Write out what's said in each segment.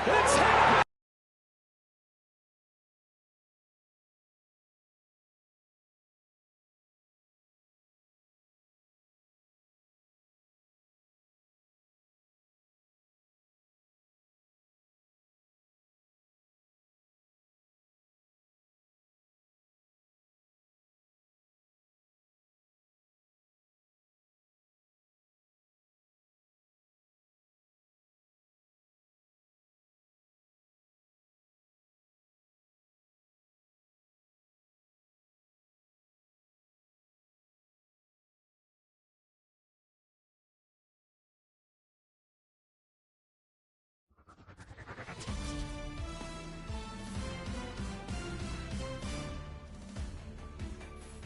It's happened.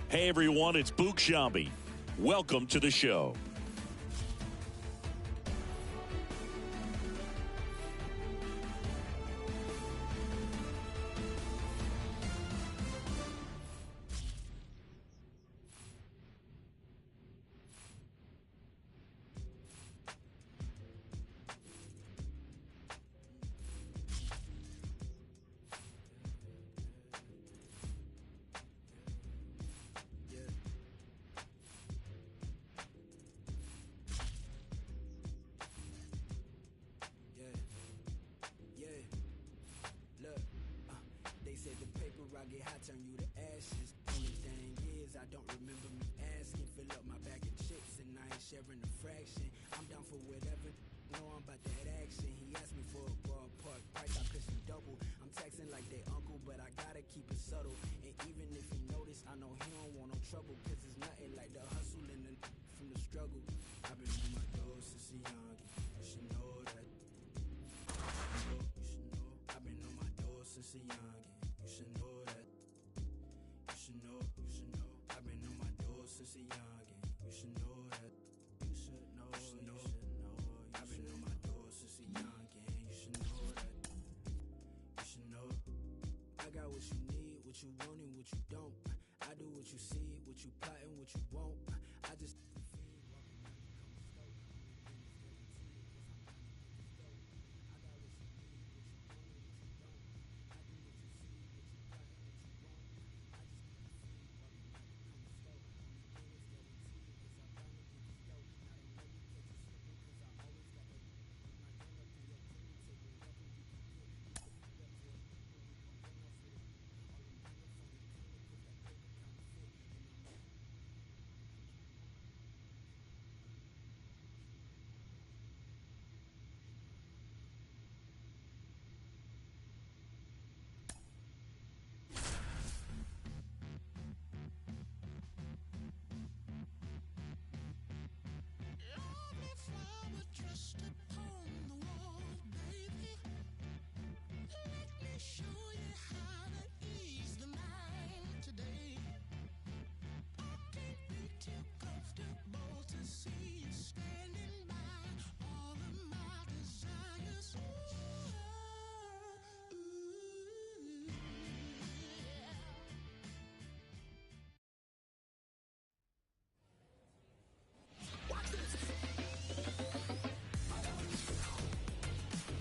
Hey everyone, it's Book Shambi. Welcome to the show. Sharing a fraction, I'm down for whatever. Know I'm about that action. He asked me for a ballpark price, I pitched him double. I'm taxing like they uncle, but I gotta keep it subtle. And even if he notice, I know he don't want no trouble. Cause it's nothing like the hustle and the from the struggle. I've been on my doors since a youngin'. You should know that. You should know. I've been on my doors since a youngin'. You should know that. You should know. You should know. I've been on my doors since a youngin'. You should know that. I got what you need, what you want and what you don't. I do what you see, what you plot and what you won't. I just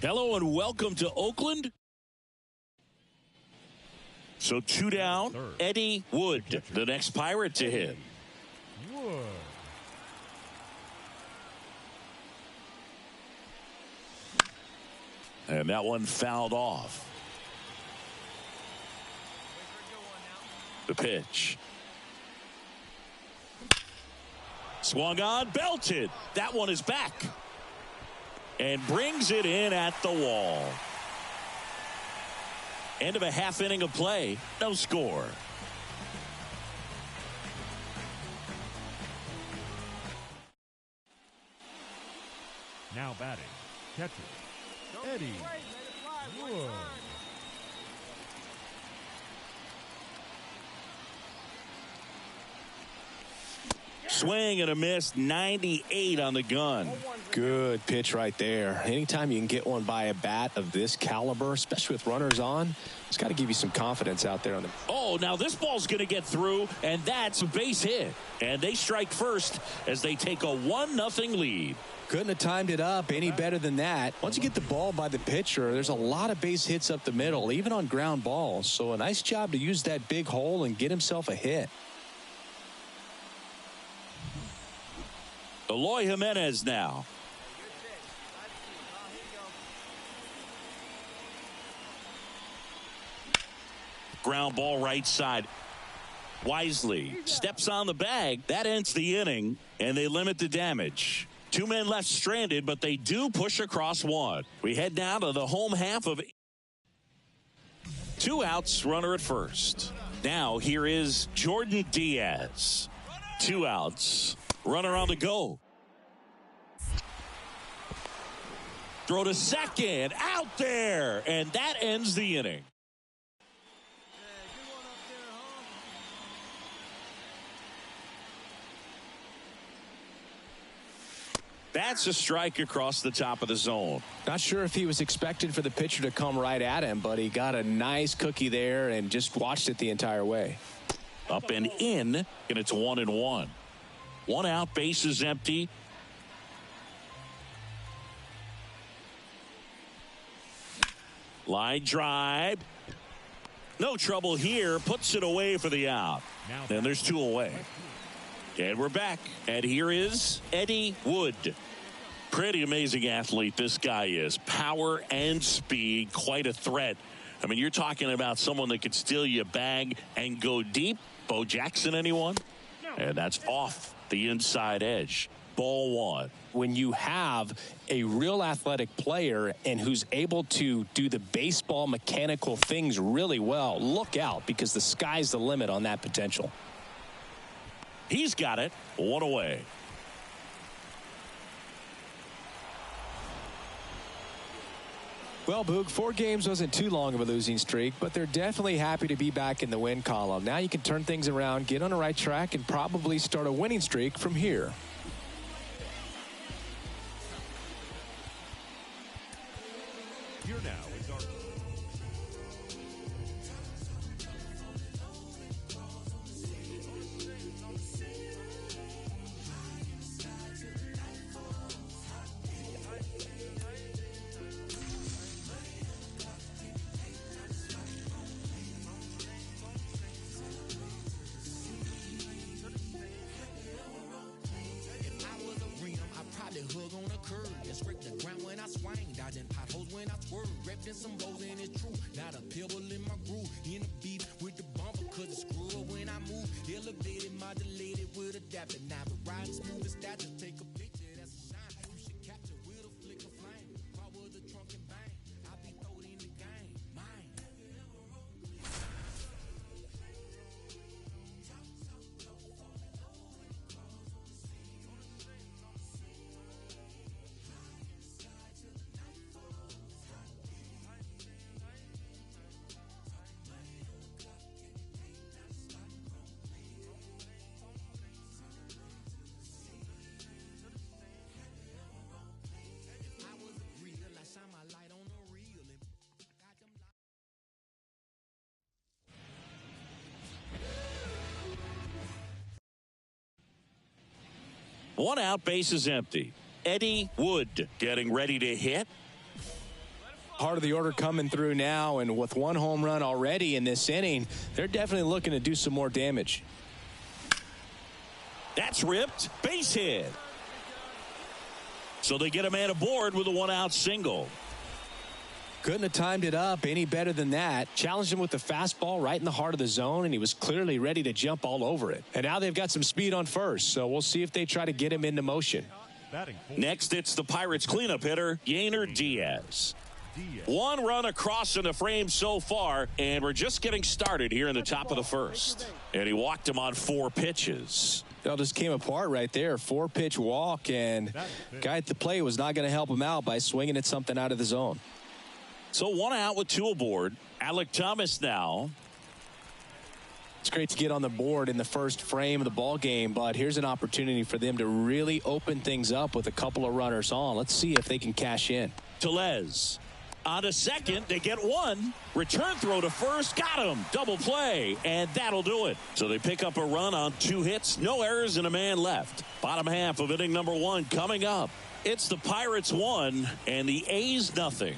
Hello and welcome to Oakland. So 2 down, Eddie Wood, the next Pirate to hit. Wood. And that one fouled off. The pitch. Swung on, belted. That one is back. And brings it in at the wall. End of a half inning of play. No score. Now batting, catcher, Eddie Wood. Swing and a miss, 98 on the gun. Good pitch right there. Anytime you can get one by a bat of this caliber, especially with runners on, it's got to give you some confidence out there on the. Oh, now this ball's going to get through, and that's a base hit. And they strike first as they take a 1-0 lead. Couldn't have timed it up any better than that. Once you get the ball by the pitcher, there's a lot of base hits up the middle, even on ground balls. So a nice job to use that big hole and get himself a hit. Eloy Jimenez now. Ground ball right side. Wisely steps on the bag. That ends the inning, and they limit the damage. 2 men left stranded, but they do push across one. We head now to the home half of 2 outs, runner at first. Now here is Jordan Diaz. 2 outs, runner on the go. Throw to second, out there, and that ends the inning. That's a strike across the top of the zone. Not sure if he was expected for the pitcher to come right at him, but he got a nice cookie there and just watched it the entire way. Up and in, and it's 1-1. 1 out, base is empty. Line drive. No trouble here. Puts it away for the out. And there's 2 away. And we're back. And here is Eddie Wood. Pretty amazing athlete this guy is. Power and speed. Quite a threat. I mean, you're talking about someone that could steal your bag and go deep. Bo Jackson, anyone? And that's off the inside edge. Ball 1. When you have a real athletic player and who's able to do the baseball mechanical things really well, look out, because the sky's the limit on that potential. He's got it. 1 away. Well, Boog, 4 games wasn't too long of a losing streak, but they're definitely happy to be back in the win column. Now you can turn things around, get on the right track, and probably start a winning streak from here. Here now is our... Some blows and it's true. Not a pebble in my groove. In the beef with the bumper, cause it's screw when I move. Elevated, modulated with adapter. Now the riding smooth as that. Just take a picture, that's a shine. You should capture with a flick of flame. Power the trunk and bang. I'll be thrown in the game. Mine. One out, base is empty. Eddie Wood getting ready to hit. Part of the order coming through now, and with 1 home run already in this inning, they're definitely looking to do some more damage. That's ripped. Base hit. So they get a man aboard with a 1-out single. Couldn't have timed it up any better than that. Challenged him with the fastball right in the heart of the zone, and he was clearly ready to jump all over it. And now they've got some speed on first, so we'll see if they try to get him into motion. Next, it's the Pirates cleanup hitter, Yainer Diaz. 1 run across in the frame so far, and we're just getting started here in the top of the first. And he walked him on 4 pitches. It all just came apart right there. 4-pitch walk, and guy at the plate was not going to help him out by swinging at something out of the zone. So 1 out with 2 aboard. Alec Thomas now. It's great to get on the board in the first frame of the ball game, but here's an opportunity for them to really open things up with a couple of runners on. Let's see if they can cash in. Tellez on to second. They get one. Return throw to first. Got him. Double play, and that'll do it. So they pick up a run on 2 hits. No errors and a man left. Bottom half of inning number 1 coming up. It's the Pirates 1 and the A's nothing.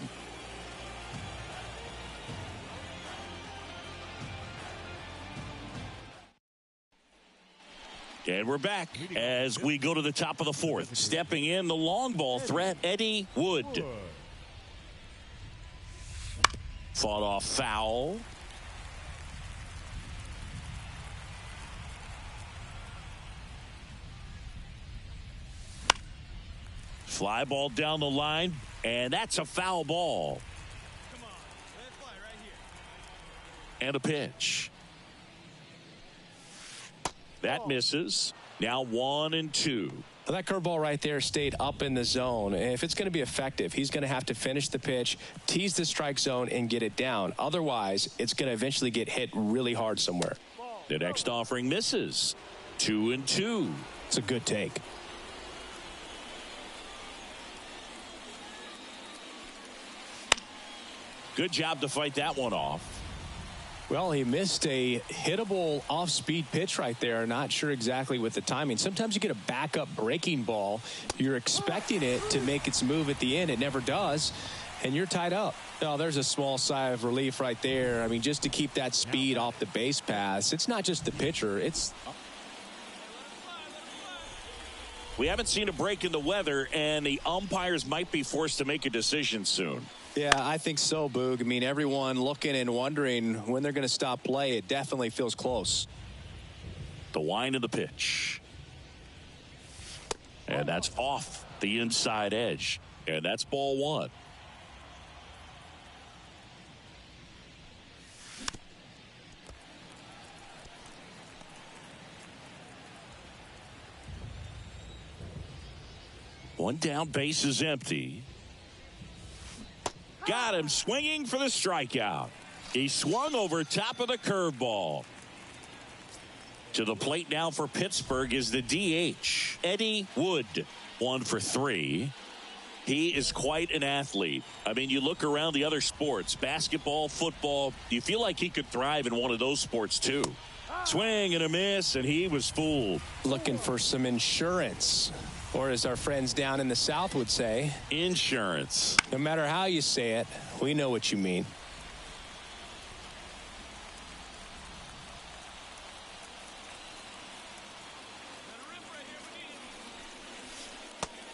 And we're back as we go to the top of the 4th. Stepping in, the long ball threat, Eddie Wood. Fought off foul. Fly ball down the line, and that's a foul ball. Come on, let it fly right here. And a pitch. That misses. Now 1-2. Well, that curveball right there stayed up in the zone. If it's going to be effective, he's going to have to finish the pitch, tease the strike zone, and get it down. Otherwise, it's going to eventually get hit really hard somewhere. The next offering misses. 2-2. It's a good take. Good job to fight that one off. Well, he missed a hittable off-speed pitch right there. Not sure exactly with the timing. Sometimes you get a backup breaking ball. You're expecting it to make its move at the end. It never does, and you're tied up. Oh, there's a small sigh of relief right there. I mean, just to keep that speed off the base paths. It's not just the pitcher. We haven't seen a break in the weather, and the umpires might be forced to make a decision soon. Yeah, I think so, Boog. I mean, everyone looking and wondering when they're going to stop play. It definitely feels close. The wind of the pitch. And that's off the inside edge. And that's ball 1. One down, base is empty. Got him swinging for the strikeout. He swung over top of the curveball. To the plate now for Pittsburgh is the DH, Eddie Wood. 1 for 3. He is quite an athlete. I mean, you look around the other sports, basketball, football, you feel like he could thrive in one of those sports too. Swing and a miss, and he was fooled. Looking for some insurance. Or as our friends down in the South would say, insurance. No matter how you say it, we know what you mean.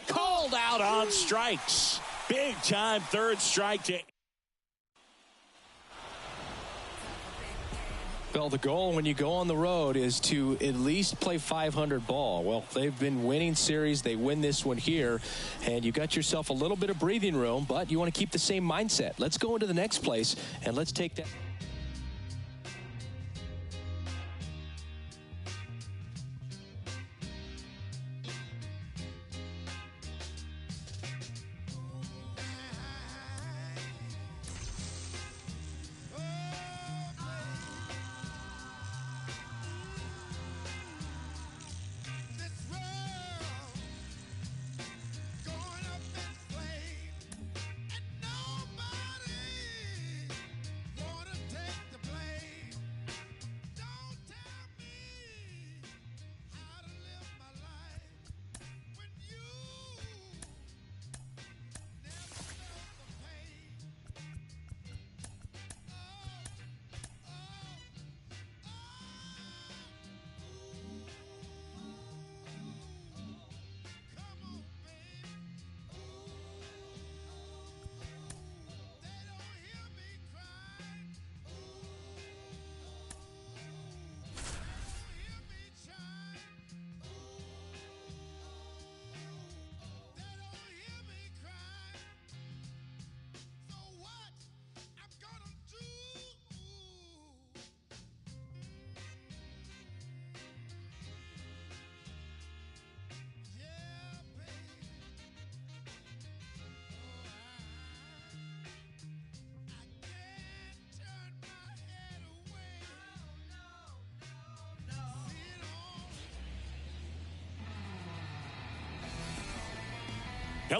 Called out on strikes. Big time third strike to. Well, the goal when you go on the road is to at least play 500 ball. Well, they've been winning series. They win this one here, and you got yourself a little bit of breathing room, but you want to keep the same mindset. Let's go into the next place, and let's take that.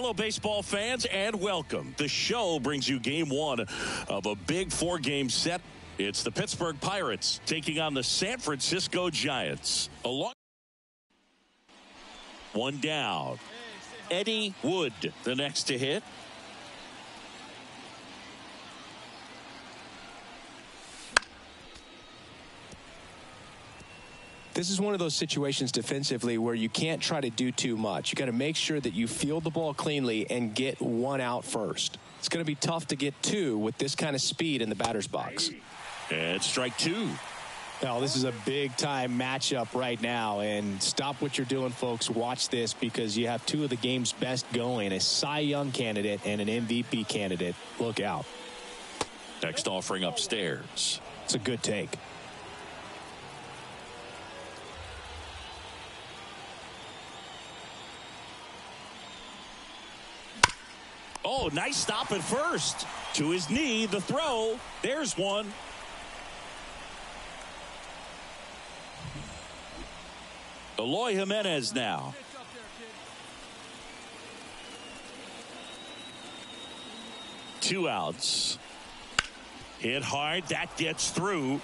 Hello, baseball fans, and welcome. The show brings you game one of a big four-game set. It's the Pittsburgh Pirates taking on the San Francisco Giants. One down. Eddie Wood, the next to hit. This is one of those situations defensively where you can't try to do too much. You got to make sure that you field the ball cleanly and get one out first. It's going to be tough to get two with this kind of speed in the batter's box. And strike two. Well, this is a big-time matchup right now, and stop what you're doing, folks. Watch this because you have two of the game's best going, a Cy Young candidate and an MVP candidate. Look out. Next offering upstairs. It's a good take. Oh, nice stop at first. To his knee, the throw. There's one. Eloy Jimenez now. Two outs. Hit hard. That gets through.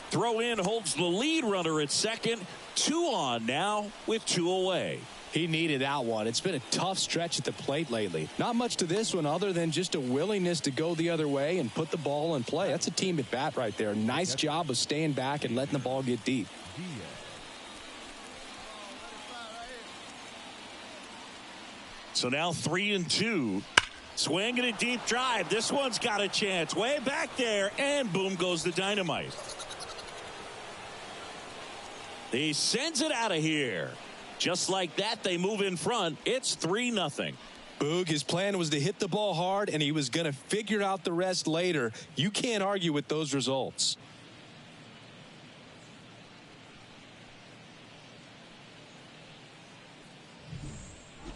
Throw in holds the lead runner at second. Two on now with two away. He needed that one. It's been a tough stretch at the plate lately. Not much to this one other than just a willingness to go the other way and put the ball in play. That's a team at bat right there. Nice job of staying back and letting the ball get deep. So now 3-2. Swinging a deep drive. This one's got a chance. Way back there. And boom goes the dynamite. He sends it out of here. Just like that, they move in front. It's 3-0. Boog, his plan was to hit the ball hard, and he was going to figure out the rest later. You can't argue with those results.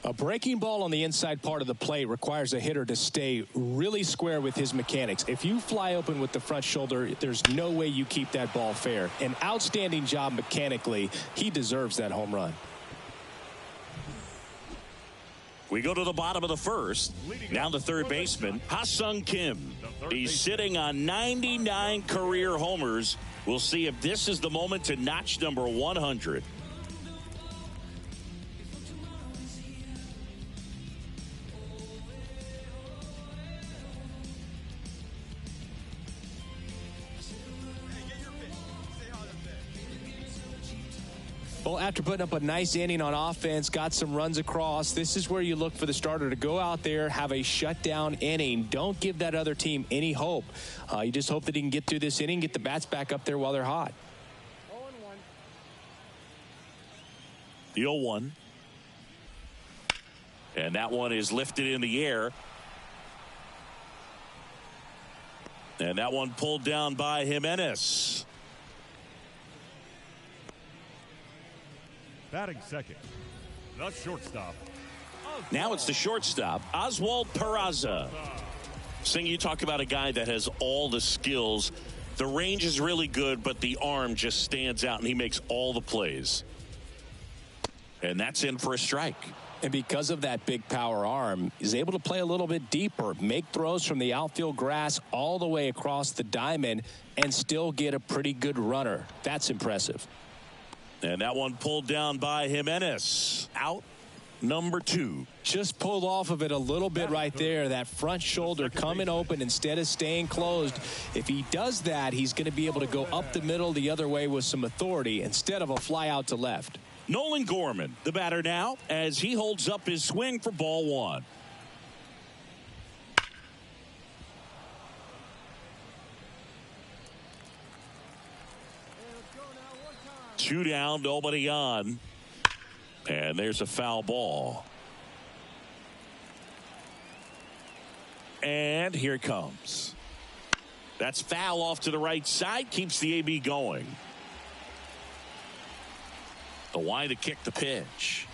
A breaking ball on the inside part of the plate requires a hitter to stay really square with his mechanics. If you fly open with the front shoulder, there's no way you keep that ball fair. An outstanding job mechanically. He deserves that home run. We go to the bottom of the first. Now the third baseman, Ha-Sung Kim. He's sitting on 99 career homers. We'll see if this is the moment to notch number 100. Well, after putting up a nice inning on offense, got some runs across, this is where you look for the starter to go out there, have a shutdown inning. Don't give that other team any hope. You just hope that he can get through this inning, get the bats back up there while they're hot. 0-1. The 0-1. And that one is lifted in the air. And that one pulled down by Jimenez. Batting second, the shortstop. Now it's the shortstop, Oswald Peraza. Sing, you talk about a guy that has all the skills. The range is really good, but the arm just stands out, and he makes all the plays. And that's in for a strike. And because of that big power arm, he's able to play a little bit deeper, make throws from the outfield grass all the way across the diamond, and still get a pretty good runner. That's impressive. And that one pulled down by Jimenez. Out number 2. Just pulled off of it a little bit right there. That front shoulder coming open instead of staying closed. If he does that, he's going to be able to go up the middle the other way with some authority instead of a fly out to left. Nolan Gorman, the batter now, as he holds up his swing for ball 1. Two down, nobody on. And there's a foul ball. And here it comes. That's foul off to the right side. Keeps the AB going. The wide to kick the pitch.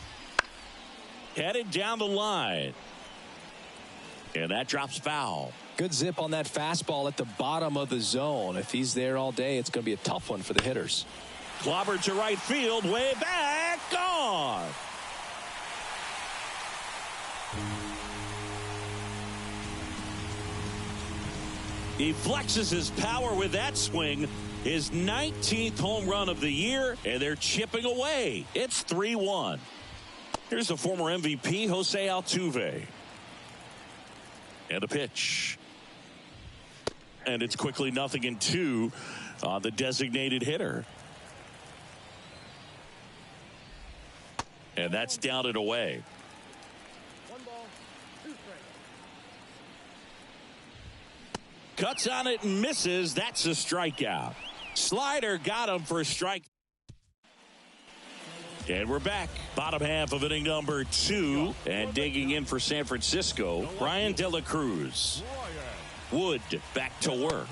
Headed down the line. And that drops foul. Good zip on that fastball at the bottom of the zone. If he's there all day, it's going to be a tough one for the hitters. Clobbered to right field, way back, gone. He flexes his power with that swing. His 19th home run of the year, and they're chipping away. It's 3-1. Here's the former MVP, Jose Altuve. And a pitch. And it's quickly 0-2 on the designated hitter. And that's down and away. 1 ball, 2 strikes. Cuts on it and misses. That's a strikeout. Slider got him for a strike. And we're back. Bottom half of inning number 2. And digging in for San Francisco, Brian De La Cruz. Wood back to work.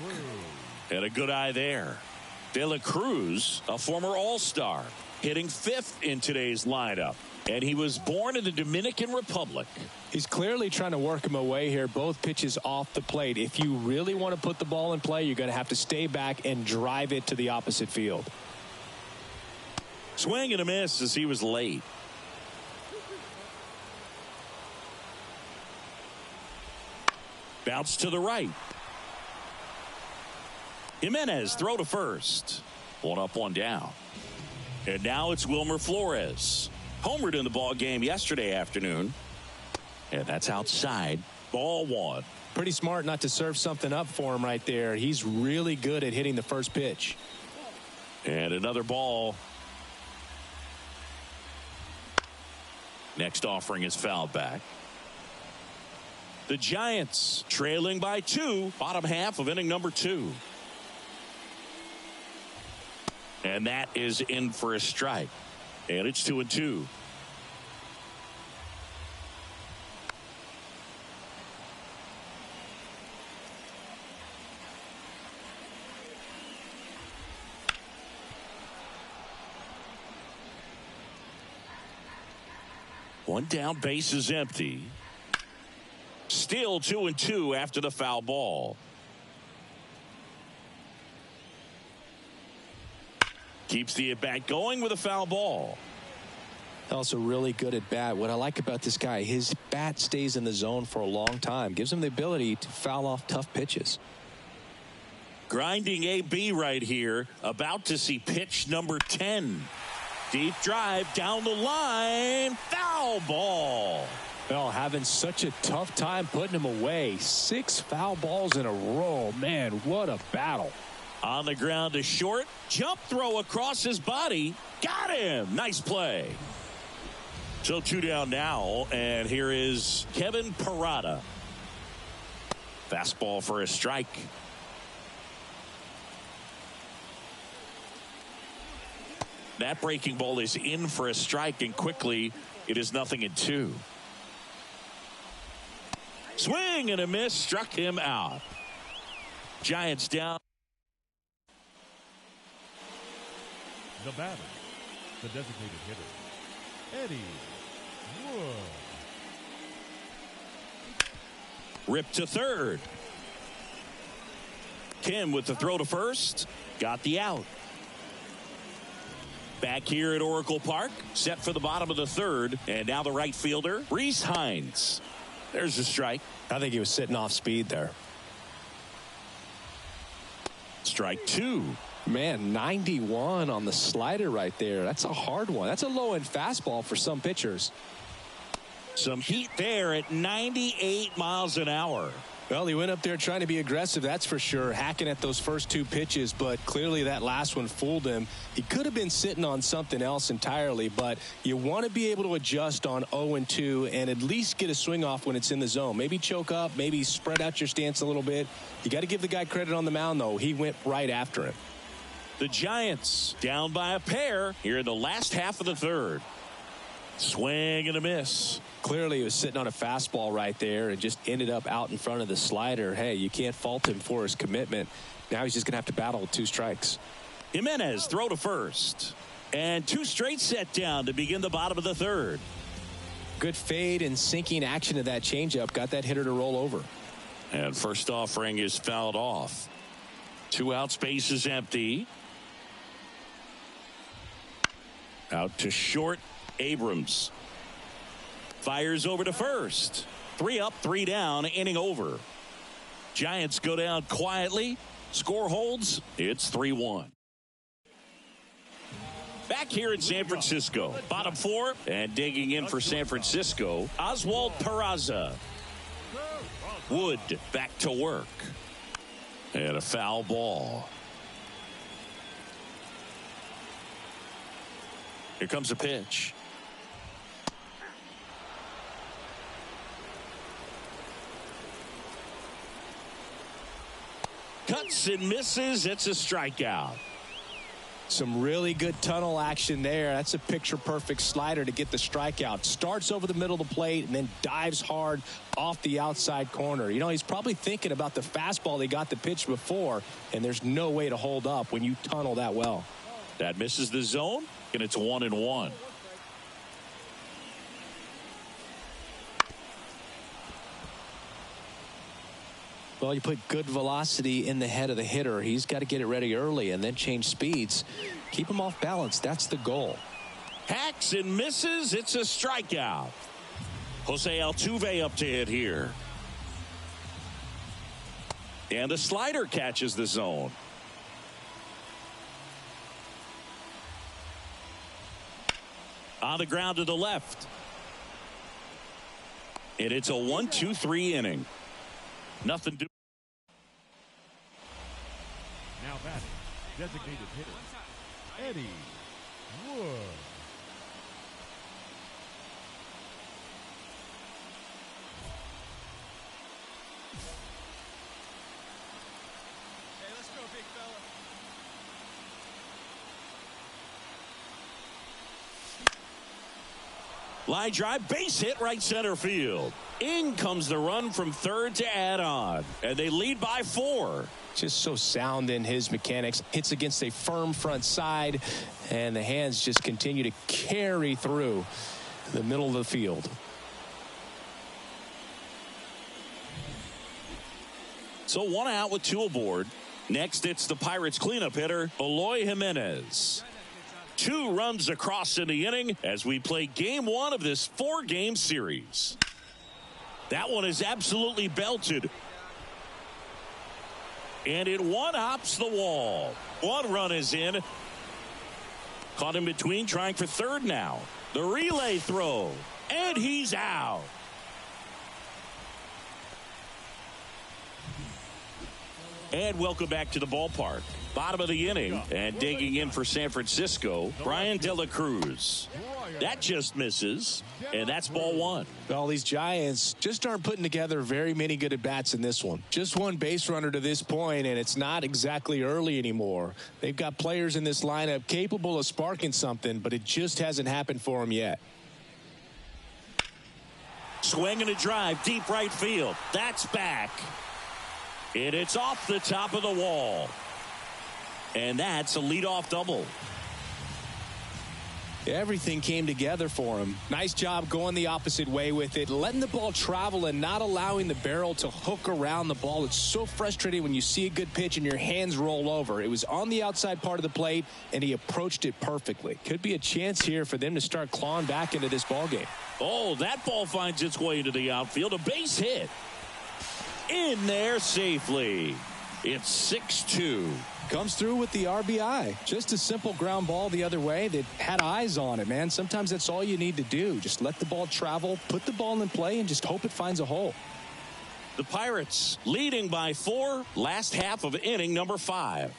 And a good eye there. De La Cruz, a former All-Star, hitting 5th in today's lineup. And he was born in the Dominican Republic. He's clearly trying to work him away here. Both pitches off the plate. If you really want to put the ball in play, you're going to have to stay back and drive it to the opposite field. Swing and a miss as he was late. Bounce to the right. Jimenez throw to first. 1 up, 1 down. And now it's Wilmer Flores. Homered in the ball game yesterday afternoon. And that's outside. Ball 1. Pretty smart not to serve something up for him right there. He's really good at hitting the first pitch. And another ball. Next offering is fouled back. The Giants trailing by 2. Bottom half of inning number 2. And that is in for a strike. And it's 2-2. One down, base is empty. Still 2-2 after the foul ball. Keeps the at-bat going with a foul ball. Also really good at bat. What I like about this guy, his bat stays in the zone for a long time. Gives him the ability to foul off tough pitches. Grinding AB right here. About to see pitch number 10. Deep drive down the line. Foul ball. Well, having such a tough time putting him away. 6 foul balls in a row. Man, what a battle. On the ground to short. Jump throw across his body. Got him. Nice play. So 2 down now. And here is Kevin Parada. Fastball for a strike. That breaking ball is in for a strike. And quickly it is 0-2. Swing and a miss. Struck him out. Giants down. The batter, the designated hitter, Eddie Wood. Ripped to third. Kim with the throw to first. Got the out. Back here at Oracle Park. Set for the bottom of the 3rd. And now the right fielder, Reese Hines. There's a strike. I think he was sitting off speed there. Strike 2. Man, 91 on the slider right there. That's a hard one. That's a low-end fastball for some pitchers. Some heat there at 98 miles an hour. Well, he went up there trying to be aggressive, that's for sure, hacking at those first 2 pitches, but clearly that last one fooled him. He could have been sitting on something else entirely, but you want to be able to adjust on 0-2 and at least get a swing off when it's in the zone. Maybe choke up, maybe spread out your stance a little bit. You got to give the guy credit on the mound, though. He went right after him. The Giants down by a pair here in the last half of the 3rd. Swing and a miss. Clearly he was sitting on a fastball right there and just ended up out in front of the slider. Hey, you can't fault him for his commitment. Now he's just going to have to battle with 2 strikes. Jimenez throw to first. And 2 straight set down to begin the bottom of the 3rd. Good fade and sinking action of that changeup got that hitter to roll over. And first offering is fouled off. 2 outs, base is empty. Out to short, Abrams. Fires over to first. 3 up, 3 down, inning over. Giants go down quietly. Score holds. It's 3-1. Back here in San Francisco. Bottom four. And digging in for San Francisco, Oswald Peraza. Wood back to work. And a foul ball. Here comes a pitch. Cuts and misses. It's a strikeout. Some really good tunnel action there. That's a picture-perfect slider to get the strikeout. Starts over the middle of the plate and then dives hard off the outside corner. You know, he's probably thinking about the fastball he got the pitch before, and there's no way to hold up when you tunnel that well. That misses the zone, and it's 1-1. Well, you put good velocity in the head of the hitter. He's got to get it ready early and then change speeds. Keep him off balance. That's the goal. Hacks and misses. It's a strikeout. Jose Altuve up to hit here. And the slider catches the zone. On the ground to the left. And it's a 1-2-3 inning. Nothing to. Now batting, designated hitter, Eddie Wood. Hey, let's go, big fella. Line drive, base hit, right center field. In comes the run from third to add on. And they lead by 4. Just so sound in his mechanics. Hits against a firm front side, and the hands just continue to carry through the middle of the field. So 1 out with 2 aboard. Next, it's the Pirates cleanup hitter, Eloy Jimenez. 2 runs across in the inning as we play game 1 of this 4-game series. That one is absolutely belted. And it one-hops the wall. 1 run is in. Caught in between, trying for third now. The relay throw. And he's out. And welcome back to the ballpark. Bottom of the inning. And digging in for San Francisco, Brian De La Cruz. That just misses. And that's ball 1. Well, these Giants just aren't putting together very many good at-bats in this one. Just 1 base runner to this point, and it's not exactly early anymore. They've got players in this lineup capable of sparking something, but it just hasn't happened for them yet. Swing and a drive, deep right field. That's back. And it's off the top of the wall. And that's a leadoff double. Everything came together for him. Nice job going the opposite way with it, letting the ball travel and not allowing the barrel to hook around the ball. It's so frustrating when you see a good pitch and your hands roll over. It was on the outside part of the plate, and he approached it perfectly. Could be a chance here for them to start clawing back into this ball game. Oh, that ball finds its way into the outfield. A base hit. In there safely. It's 6-2. Comes through with the RBI. Just a simple ground ball the other way that had eyes on it, man. Sometimes that's all you need to do. Just let the ball travel, put the ball in play, and just hope it finds a hole. The Pirates leading by 4. Last half of inning number 5.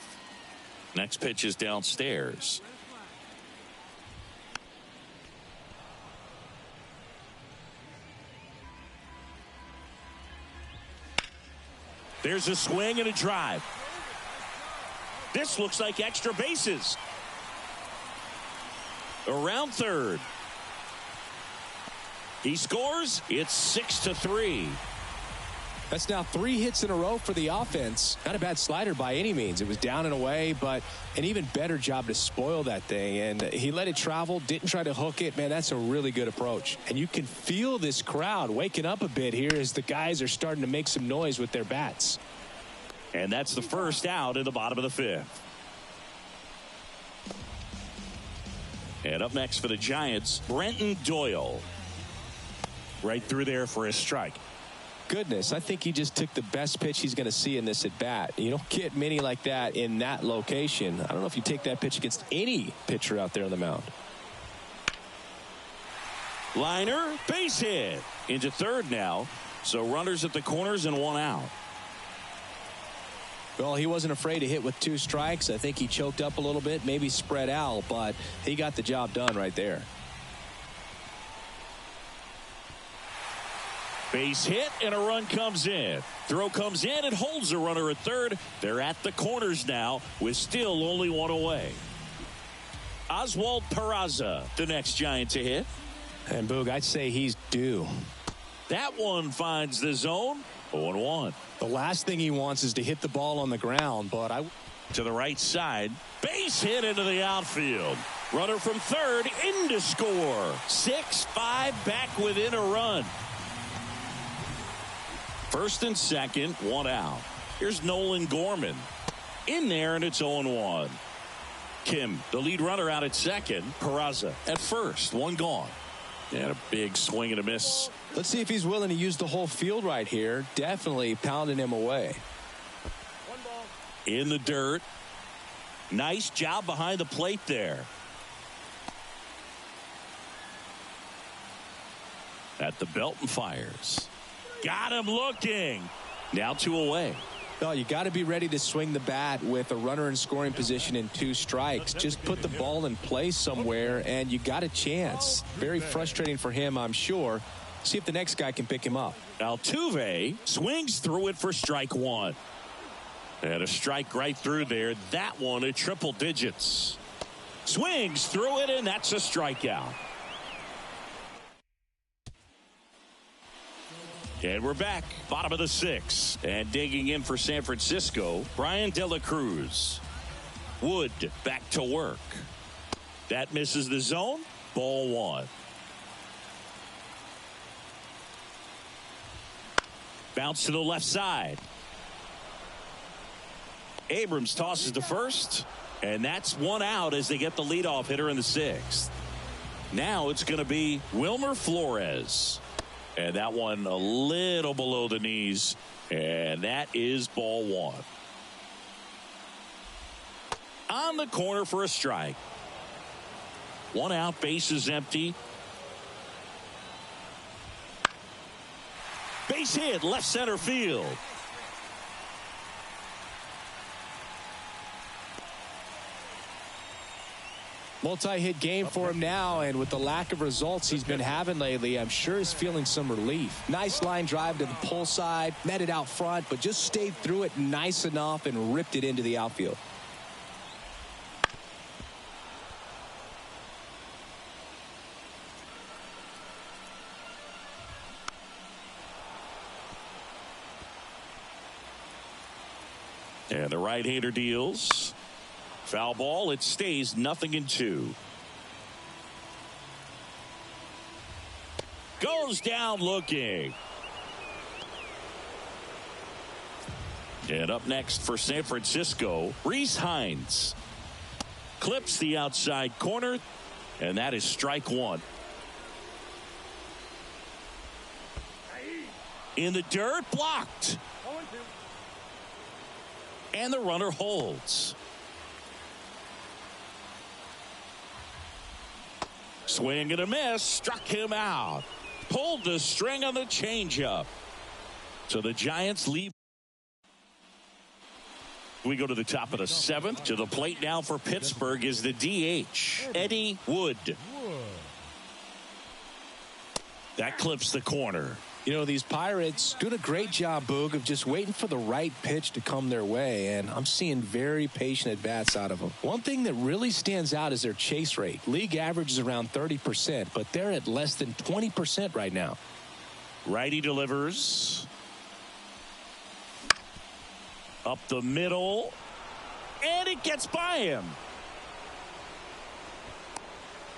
Next pitch is downstairs. There's a swing and a drive. This looks like extra bases. Around third. He scores. It's 6-3. That's now 3 hits in a row for the offense. Not a bad slider by any means. It was down and away, but an even better job to spoil that thing. And he let it travel, didn't try to hook it. Man, that's a really good approach. And you can feel this crowd waking up a bit here as the guys are starting to make some noise with their bats. And that's the first out in the bottom of the 5th. And up next for the Giants, Brenton Doyle. Right through there for a strike. goodness, I think he just took the best pitch he's going to see in this at-bat. You don't get many like that in that location. I don't know if you take that pitch against any pitcher out there on the mound. Liner, base hit. Into third now. So runners at the corners and one out. Well, he wasn't afraid to hit with 2 strikes. I think he choked up a little bit, maybe spread out, but he got the job done right there. Base hit and a run comes in. Throw comes in and holds the runner at third. They're at the corners now with still only one away. Oswald Peraza, the next Giant to hit. And Boog, I'd say he's due. That one finds the zone. 0-1. The last thing he wants is to hit the ball on the ground, but to the right side. Base hit into the outfield. Runner from third in to score. 6-5 back within a run. First and second, one out. Here's Nolan Gorman. In there, and it's 0-1. Kim, the lead runner, out at second. Peraza at first, one gone. And a big swing and a miss. Let's see if he's willing to use the whole field right here. Definitely pounding him away. In the dirt. Nice job behind the plate there. At the belt and fires. Got him looking. Now 2 away. No, you got to be ready to swing the bat with a runner in scoring position and 2 strikes. Just put the ball in play somewhere, and you got a chance. Very frustrating for him, I'm sure. See if the next guy can pick him up. Altuve swings through it for strike 1. And a strike right through there. That one at triple digits. Swings through it, and that's a strikeout. And we're back. Bottom of the 6th. And digging in for San Francisco, Brian De La Cruz. Wood back to work. That misses the zone. Ball 1. Bounce to the left side. Abrams tosses to first. And that's one out as they get the leadoff hitter in the 6th. Now it's going to be Wilmer Flores. And that one a little below the knees. And that is ball 1. On the corner for a strike. One out, base is empty. Base hit, left center field. Multi-hit game for him now, and with the lack of results he's been having lately, I'm sure he's feeling some relief. Nice line drive to the pull side, met it out front, but just stayed through it nice enough and ripped it into the outfield. And the right-hander deals. Foul ball. It stays 0-2. Goes down looking. And up next for San Francisco, Rhys Hines. Clips the outside corner. And that is strike 1. In the dirt, blocked. And the runner holds. Swing and a miss, struck him out. Pulled the string on the changeup. So the Giants leave. We go to the top of the 7th. To the plate now for Pittsburgh is the DH, Eddie Wood. That clips the corner. You know, these Pirates doing a great job, Boog, of just waiting for the right pitch to come their way, and I'm seeing very patient at-bats out of them. One thing that really stands out is their chase rate. League average is around 30%, but they're at less than 20% right now. Righty delivers. Up the middle, and it gets by him.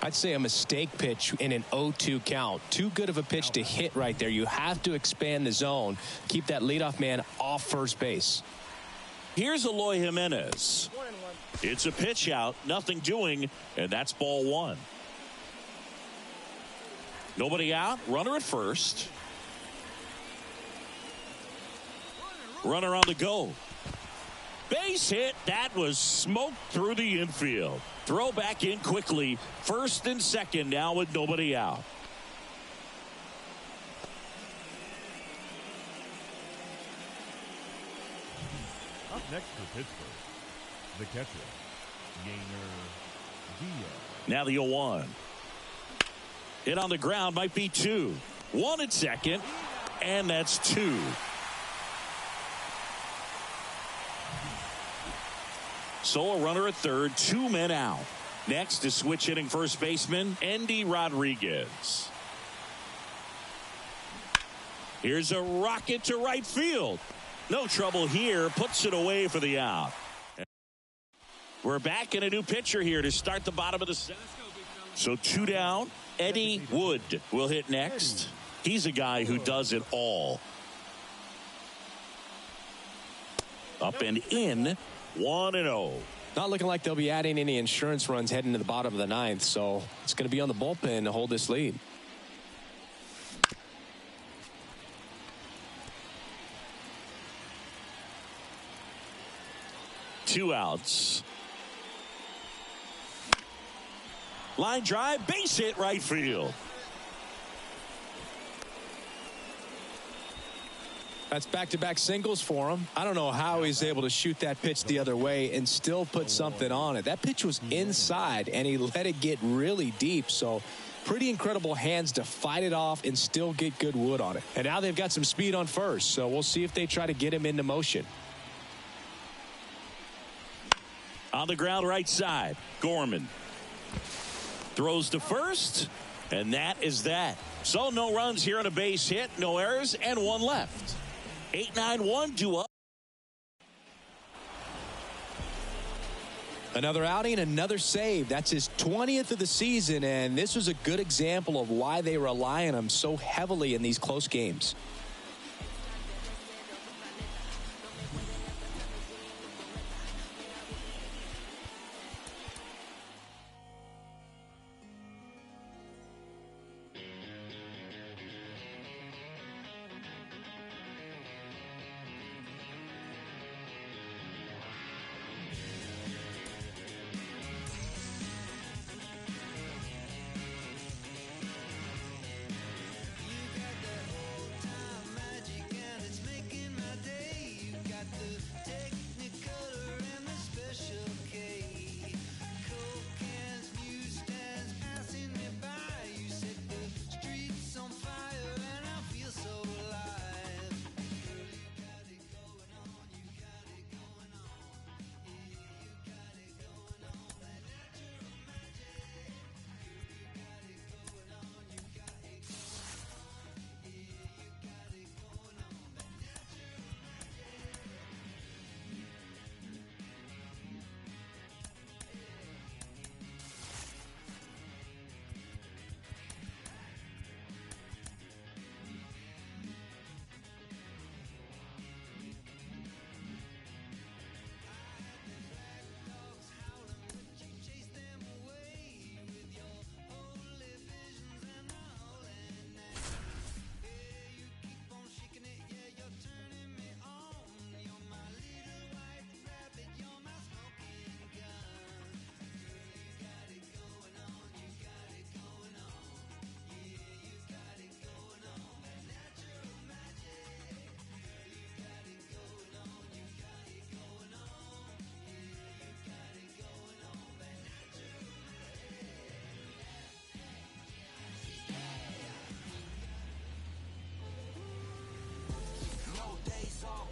I'd say a mistake pitch in an 0-2 count. Too good of a pitch to hit right there. You have to expand the zone. Keep that leadoff man off first base. Here's Eloy Jimenez. It's a pitch out, nothing doing, and that's ball 1. Nobody out, runner at first. Runner on the go. Base hit. That was smoked through the infield. Throw back in quickly. First and second now with nobody out. Up next for Pittsburgh, the catcher, Yainer Diaz. Now the 0-1. Hit on the ground might be 2. 1 at second, and that's 2. So a runner at third, 2 men out. Next is switch hitting first baseman Endy Rodriguez. Here's a rocket to right field. No trouble here, puts it away for the out. We're back in a new pitcher here to start the bottom of the seventh. So 2 down. Eddie Wood will hit next. He's a guy who does it all. Up and in, 1-0. Not looking like they'll be adding any insurance runs heading to the bottom of the ninth, so it's going to be on the bullpen to hold this lead. Two outs. Line drive, base hit right field. That's back-to-back singles for him. I don't know how he's able to shoot that pitch the other way and still put something on it. That pitch was inside, and he let it get really deep. So pretty incredible hands to fight it off and still get good wood on it. And now they've got some speed on first, so we'll see if they try to get him into motion. On the ground right side, Gorman throws to first, and that is that. So no runs here on a base hit, no errors, and 1 left. 8-9-1 due up. Another outing, another save. That's his 20th of the season, and this was a good example of why they rely on him so heavily in these close games.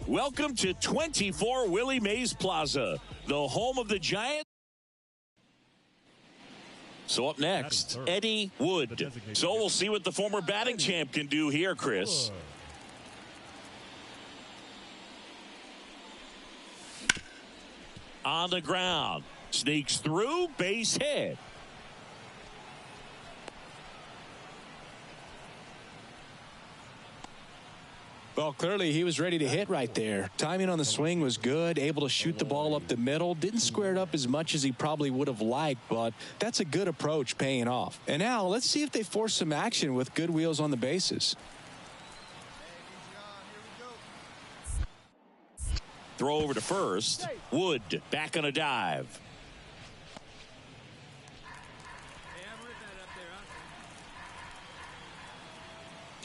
Welcome to 24 Willie Mays Plaza, the home of the Giants. So up next, Eddie Wood. So we'll see what the former batting champ can do here, Chris. On the ground, sneaks through, base hit. Well, clearly he was ready to hit right there. Timing on the swing was good, able to shoot the ball up the middle. Didn't square it up as much as he probably would have liked, but that's a good approach paying off. And now let's see if they force some action with good wheels on the bases. Throw over to first. Wood back on a dive.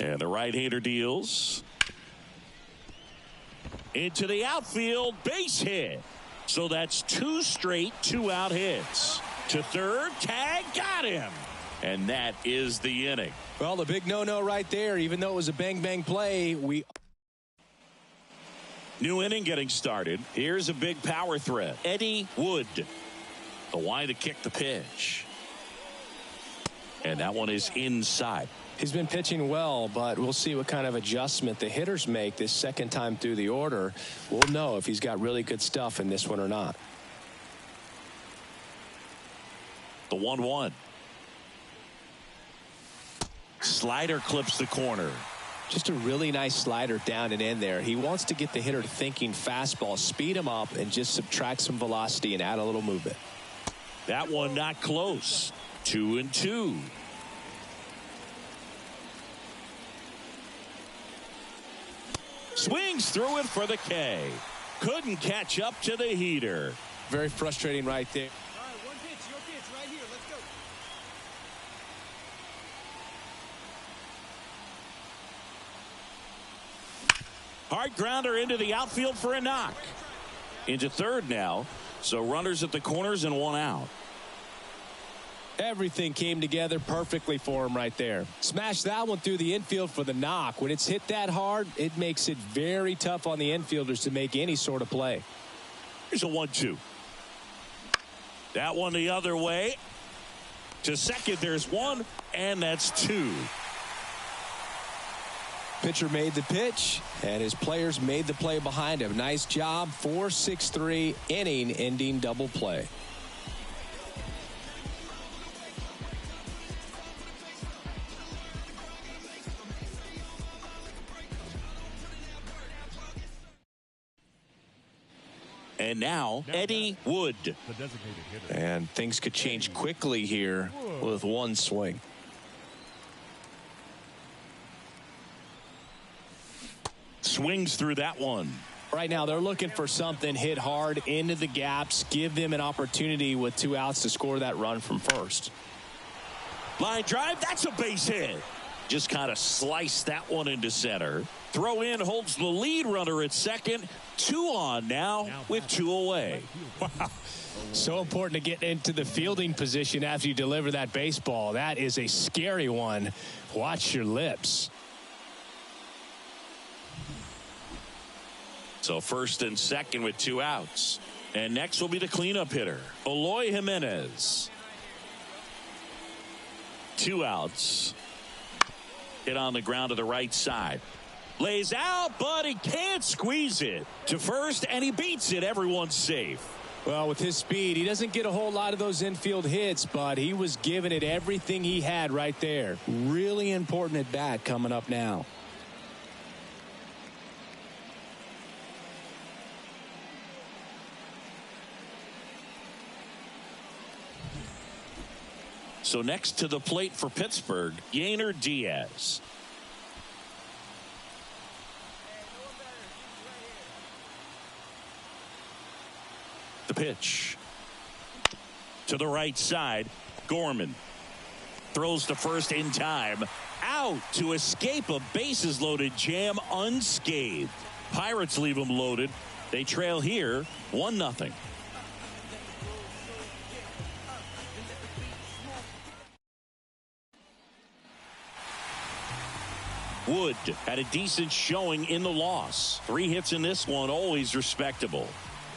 And the right-hander deals. Into the outfield, base hit. So that's 2 straight 2-out hits. To third, tag, got him. And that is the inning. Well, the big no-no right there, even though it was a bang-bang play, New inning getting started. Here's a big power threat. Eddie Wood. The line to kick the pitch. And that one is inside. He's been pitching well, but we'll see what kind of adjustment the hitters make this second time through the order. We'll know if he's got really good stuff in this one or not. The 1-1. Slider clips the corner. Just a really nice slider down and in there. He wants to get the hitter thinking fastball, speed him up, and just subtract some velocity and add a little movement. That one not close. 2-2. Swings through it for the K. Couldn't catch up to the heater. Very frustrating right there. All right, one pitch, your pitch, right here. Let's go. Hard grounder into the outfield for a knock. Into third now. So runners at the corners and 1 out. Everything came together perfectly for him right there. Smashed that one through the infield for the knock. When it's hit that hard, it makes it very tough on the infielders to make any sort of play. Here's a 1-2. That one the other way. To second, there's 1, and that's 2. Pitcher made the pitch, and his players made the play behind him. Nice job. 4-6-3 inning-ending double play. And now, Eddie Wood. The designated hitter. And things could change quickly here with one swing. Swings through that one. Right now, they're looking for something hit hard into the gaps, give them an opportunity with 2 outs to score that run from first. Line drive, that's a base hit. Just kind of sliced that one into center. Throw in holds the lead runner at second. 2 on now with 2 away. Wow. So important to get into the fielding position after you deliver that baseball. That is a scary one. Watch your lips. So first and second with 2 outs. And next will be the cleanup hitter, Eloy Jimenez. 2 outs. Hit on the ground to the right side. Lays out, but he can't squeeze it to first, and he beats it. Everyone's safe. Well, with his speed, he doesn't get a whole lot of those infield hits, but he was giving it everything he had right there. Really important at bat coming up now. So next to the plate for Pittsburgh, Yainer Diaz. The pitch. To the right side, Gorman. Throws to first in time. Out to escape a bases-loaded jam unscathed. Pirates leave them loaded. They trail here 1-0. Wood had a decent showing in the loss. 3 hits in this one, always respectable.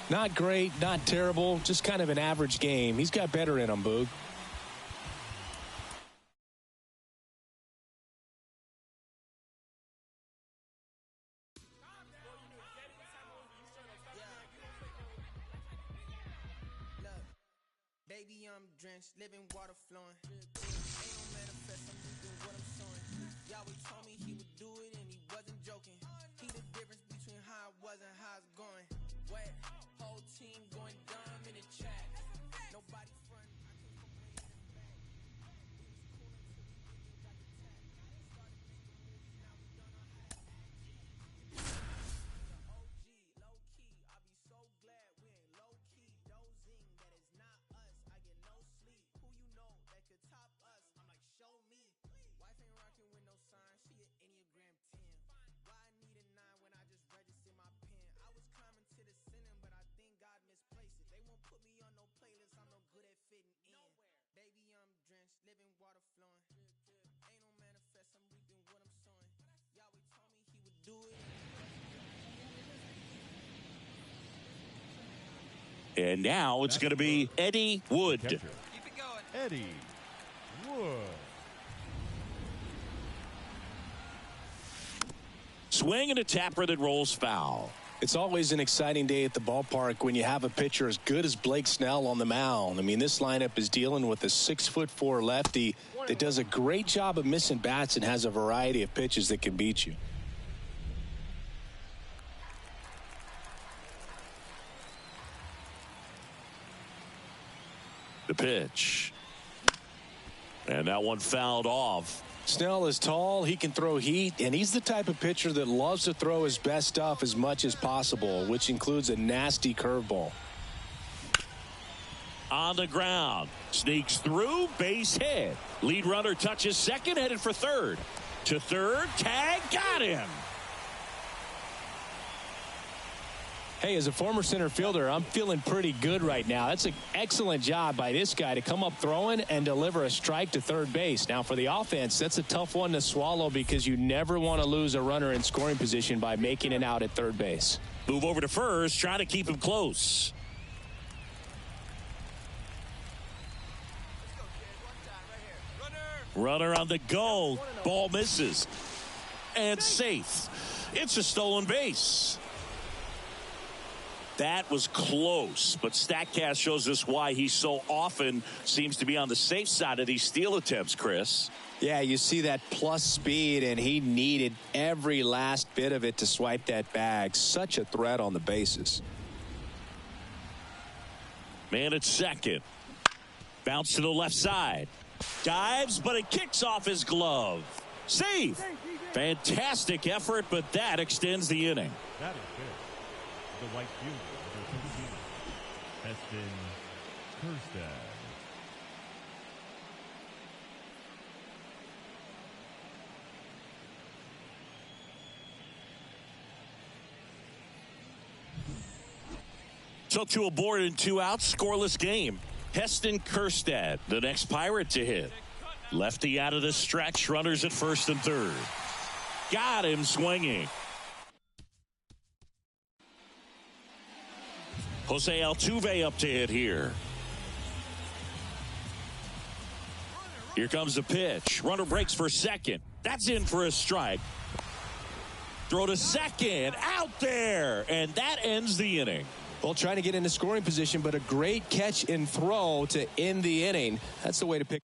Not great, not terrible, just kind of an average game. He's got better in him, Boog. Baby, I'm drenched, living water flowing. Ain't no manifest, I'm reading what I'm showing. Yahweh told me he would do it and he wasn't joking. He the difference between how it was and how it's going. Wet, whole team going dumb in the chat. Nobody front, I can't complain. We was cool until we did got the tag. Started making moves, now we done our hat. OG, low key, I be And now it's going to be Eddie Wood. Catcher, Keep it going. Eddie Wood. Swing and a tapper that rolls foul. It's always an exciting day at the ballpark when you have a pitcher as good as Blake Snell on the mound. I mean, this lineup is dealing with a 6'4" lefty that does a great job of missing bats and has a variety of pitches that can beat you. The pitch. And that one fouled off. Snell is tall, he can throw heat, and he's the type of pitcher that loves to throw his best stuff as much as possible, which includes a nasty curveball. On the ground. Sneaks through, base hit. Lead runner touches second, headed for third. To third, tag, got him. Hey, as a former center fielder, I'm feeling pretty good right now. That's an excellent job by this guy to come up throwing and deliver a strike to third base. Now, for the offense, that's a tough one to swallow because you never want to lose a runner in scoring position by making it out at third base. Move over to first, trying to keep him close. Let's go, kid. One time right here. Runner. Runner on the go. Ball misses. And safe. It's a stolen base. That was close, but StatCast shows us why he so often seems to be on the safe side of these steal attempts, Chris. Yeah, you see that plus speed, and he needed every last bit of it to swipe that bag. Such a threat on the bases. Man at second. Bounce to the left side. Dives, but it kicks off his glove. Save. Fantastic effort, but that extends the inning. That is good. The right fielder, number 17, Heston Kjerstad. So 2 aboard and 2 out, scoreless game. Heston Kjerstad, the next Pirate to hit. Lefty out of the stretch, runners at first and third. Got him swinging. Jose Altuve up to hit here. Here comes the pitch. Runner breaks for second. That's in for a strike. Throw to second. Out there. And that ends the inning. Well, trying to get into scoring position, but a great catch and throw to end the inning. That's the way to pick.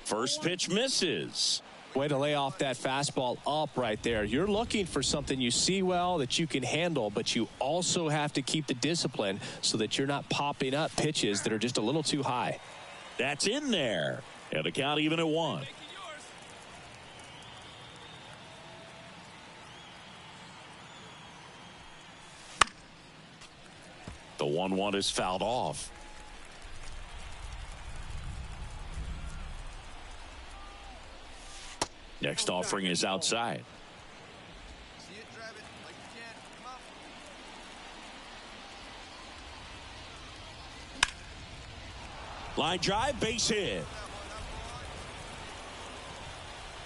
First pitch misses. Way to lay off that fastball up right there. You're looking for something you see well that you can handle, but you also have to keep the discipline so that you're not popping up pitches that are just a little too high. That's in there. And the count even at 1. The 1-1 is fouled off. Next offering is outside. See it, drive it like you can. Come on. Line drive, base hit.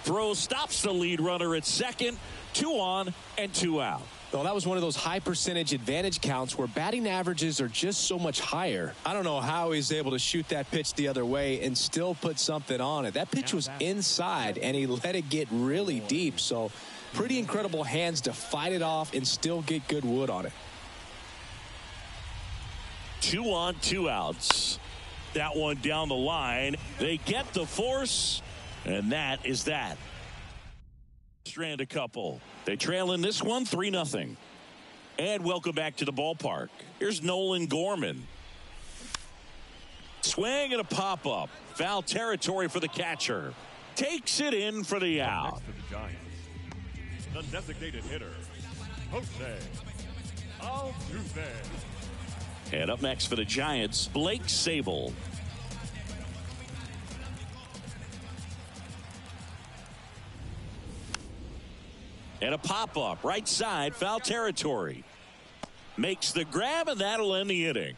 Throw stops the lead runner at second. 2 on and 2 out. Well, that was one of those high percentage advantage counts where batting averages are just so much higher. I don't know how he's able to shoot that pitch the other way and still put something on it. That pitch was inside, and he let it get really deep. So pretty incredible hands to fight it off and still get good wood on it. 2 on, 2 outs. That one down the line. They get the force, and that is that. Strand a couple. They trail in this one 3-0. And welcome back to the ballpark. Here's Nolan Gorman. Swing and a pop-up. Foul territory for the catcher. Takes it in for the out. Next to the Giants, the designated hitter, Jose Altuve. And up next for the Giants, Blake Sable. And a pop-up, right side, foul territory. Makes the grab, and that'll end the inning.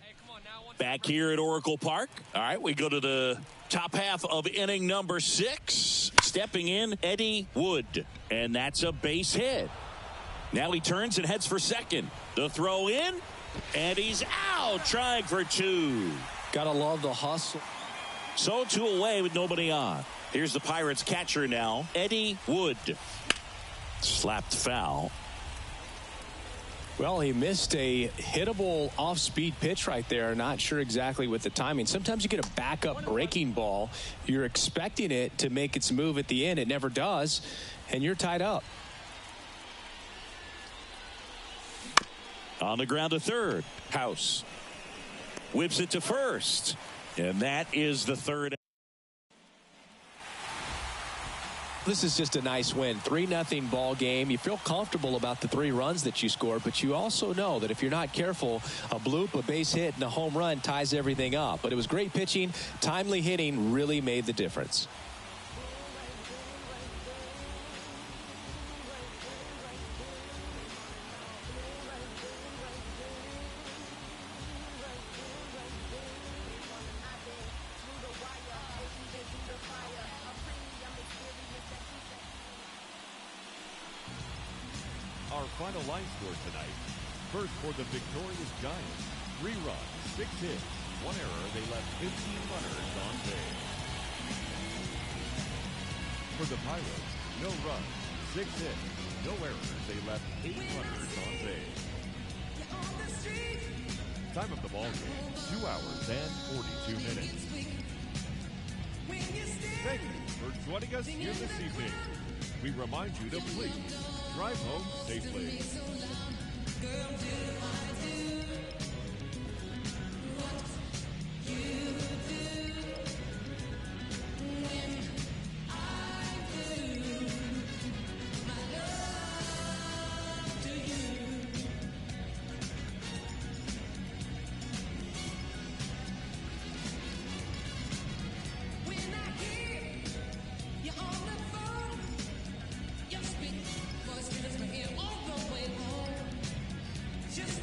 Hey, come on now. 1-2. Back here at Oracle Park. All right, we go to the top half of inning number 6. Stepping in, Eddie Wood. And that's a base hit. Now he turns and heads for second. The throw in, and he's out, trying for 2. Gotta love the hustle. So 2 away with nobody on. Here's the Pirates catcher now, Eddie Wood. Slapped foul. Well, he missed a hittable off-speed pitch right there. Not sure exactly with the timing. Sometimes you get a backup breaking ball. You're expecting it to make its move at the end. It never does, and you're tied up. On the ground to third. House whips it to first. And that is the third. This is just a nice win. 3-0 ball game. You feel comfortable about the 3 runs that you scored, but you also know that if you're not careful, a bloop, a base hit, and a home run ties everything up. But it was great pitching. Timely hitting really made the difference. Our final line score tonight. First for the victorious Giants, 3 runs, 6 hits, 1 error. They left 15 runners on base. For the Pirates, no runs, 6 hits, no errors. They left 8 runners on base. Time of the ball game, 2 hours and 42 minutes. Thank you for joining us here this evening. We remind you to please drive home safely. Just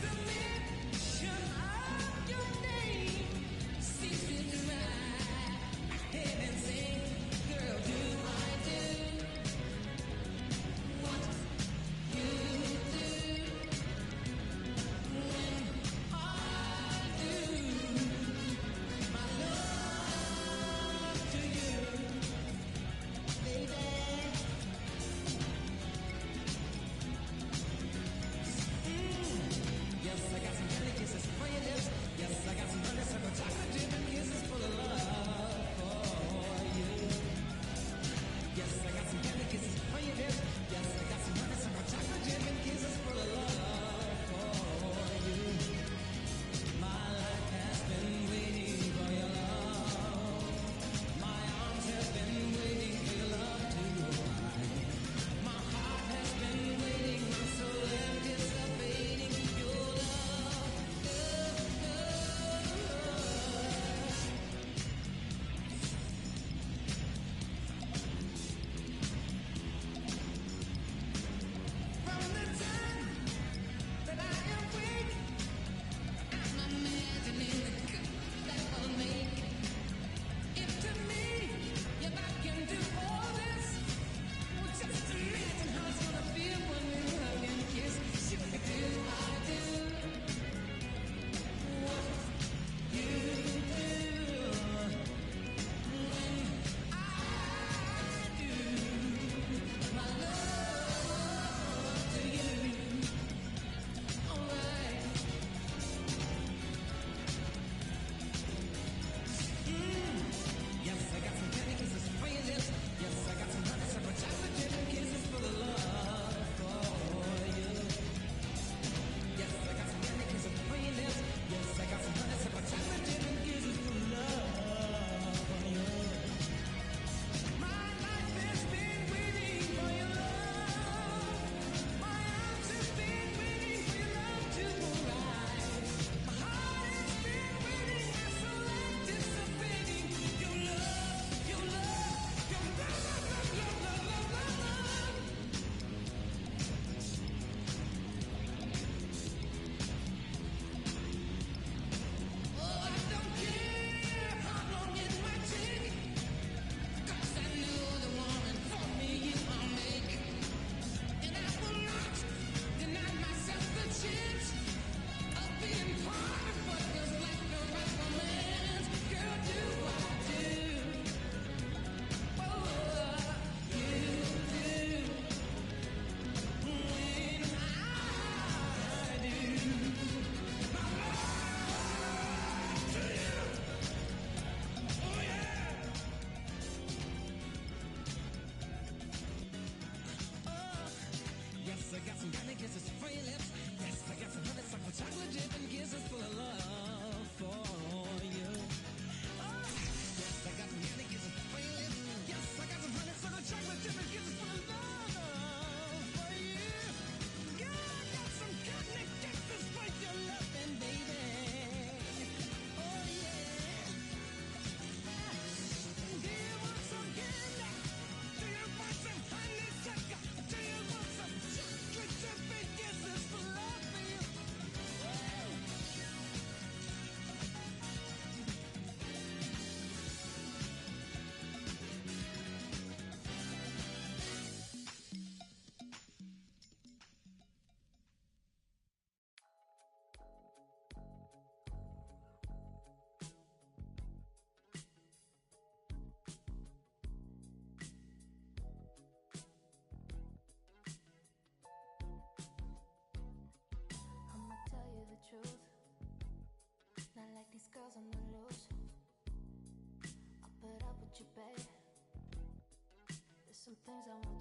girls on the loose. I'll put up with you, babe. There's some things I want